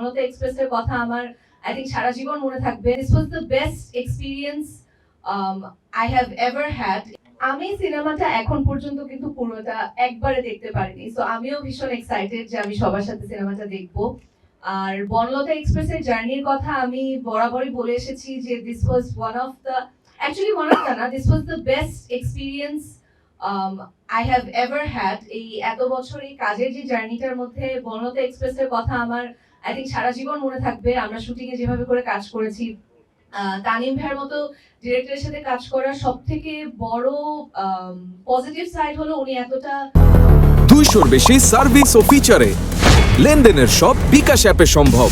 বনলতা এক্সপ্রেসের কথা আমার আই থিঙ্ক সারা জীবন মনে থাকবে। This was the best experience I have ever had. আমি সিনেমাটা এখন পর্যন্ত কিন্তু পুরোটা একবারে দেখতে পারিনি, সো আমিও ভীষণ এক্সাইটেড যে আমি সবার সাথে সিনেমাটা দেখবো। আর বনলতা এক্সপ্রেসের জার্নির কথা আমি বরাবরই বলে এসেছি যে this was one of the this was the best experience I have ever had. এই এত বছর এই কাজের যে জার্নিটার মধ্যে বনলতা এক্সপ্রেসের কথা আমার আই থিঙ্ক সারা জীবন মনে থাকবে। আমরা শুটিং এ যেভাবে করে কাজ করেছি, তানিম ভাইয়ের মতো ডিরেক্টরের সাথে কাজ করার সব থেকে বড় পজিটিভ সাইড হলো উনি এতটা 200-র বেশি সার্ভিস ও ফিচারে লেনদেনের সব বিকাশ অ্যাপে সম্ভব।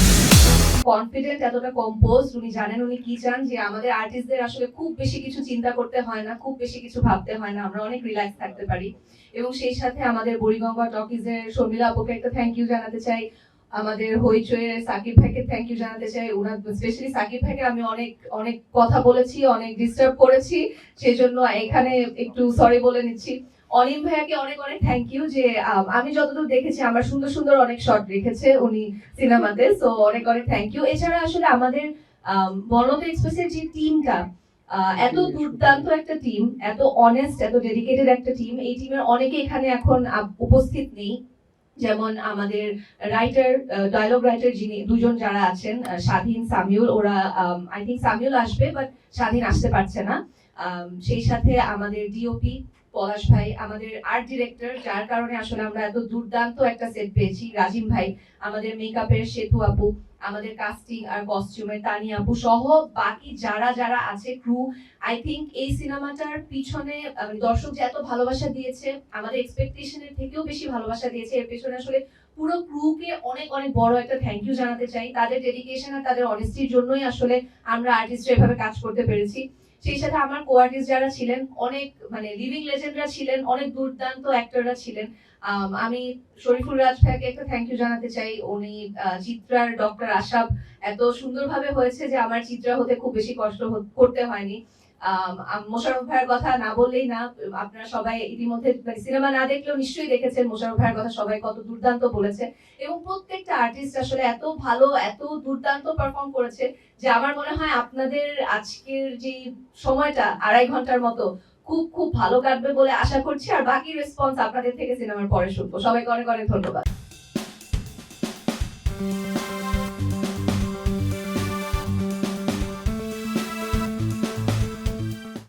কনফিডেন্ট, এতটা কম্পোজ, উনি জানেন উনি কি চান, যে আমাদের আর্টিস্টদের আসলে খুব বেশি কিছু চিন্তা করতে হয় না, খুব বেশি কিছু ভাবতে হয় না, আমরা অনেক রিল্যাক্স থাকতে পারি। এবং সেই সাথে আমাদের বুড়িগঙ্গা টকিজের শর্মিলা আপুকে একটা থ্যাংক ইউ জানাতে চাই, আমাদের হইচইয়ের সাকিব ভাইকে থ্যাংক ইউ জানাতে চাই। ওনার স্পেশালি সাকিব ভাইকে আমি অনেক অনেক কথা বলেছি, অনেক ডিস্টার্ব করেছি, সেই জন্য এখানে একটু সরি বলে নিচ্ছি। অনিম ভাইয়াকে অনেক অনেক থ্যাংক ইউ, যে আমি যতদূর দেখেছি আমার সুন্দর সুন্দর অনেক শট রেখেছে উনি সিনেমাতে, সো অনেক অনেক থ্যাংক ইউ। এছাড়া আসলে আমাদের বনলতা এক্সপ্রেসের যে টিমটা, এত দুর্দান্ত একটা টিম, এত অনেস্ট, এত ডেডিকেটেড একটা টিম, এই টিমের অনেকে এখানে এখন উপস্থিত নেই। যেমন আমাদের রাইটার, ডায়লগ রাইটার যিনি দুজন যারা আছেন, স্বাধীন, সামিউল, ওরা আই থিঙ্ক সামিউল আসবে বাট স্বাধীন আসতে পারছে না। সেই সাথে আমাদের ডিওপি পলাশ ভাই, আমাদের আর্ট ডিরেক্টর, যার কারণে আসলে আমরা এত দুর্দান্ত একটা সেট পেয়েছি, রাজিম ভাই, আমাদের মেকআপের সেতু আপু, আমাদের কাস্টিং আর কস্টিউমের তানি আপু সহ বাকি যারা যারা আছে ক্রু। আই থিঙ্ক এই সিনেমাটার পিছনে দর্শক যে এত ভালোবাসা দিয়েছে, আমাদের এক্সপেকটেশনের থেকেও বেশি ভালোবাসা দিয়েছে, এর পেছনে আসলে পুরো ক্রুকে অনেক অনেক বড় একটা থ্যাংক ইউ জানাতে চাই। তাদের ডেডিকেশন আর তাদের অনেস্টির জন্যই আসলে আমরা আর্টিস্টরা এভাবে কাজ করতে পেরেছি। সেই সাথে আমার কো আর্টিস্ট যারা ছিলেন, অনেক লিভিং লেজেন্ডরা ছিলেন, অনেক দুর্দান্ত অ্যাক্টররা ছিলেন। আমি শরীফুল রাজ ভাইকে একটা থ্যাংক ইউ জানাতে চাই, উনি চিত্রার ডক্টর আশাব এত সুন্দরভাবে হয়েছে যে আমার চিত্রা হতে খুব বেশি কষ্ট করতে হয়নি। মোশাররফ ভাইয়ের কথা না বললেই না, আপনারা সবাই ইতিমধ্যে সিনেমা না দেখলেও নিশ্চয়ই দেখেছেন মোশাররফ ভাইয়ের কথা সবাই কত দুর্দান্ত বলেছে, এবং প্রত্যেকটা আর্টিস্ট আসলে এত ভালো, এত দুর্দান্ত পারফর্ম করেছে যে আমার মনে হয় আপনাদের আজকের যে সময়টা 2.5 ঘন্টার মতো খুব খুব ভালো কাটবে বলে আশা করছি। আর বাকি রেসপন্স আপনাদের থেকে সিনেমার পরে শুনবো। সবাইকে অনেক অনেক ধন্যবাদ।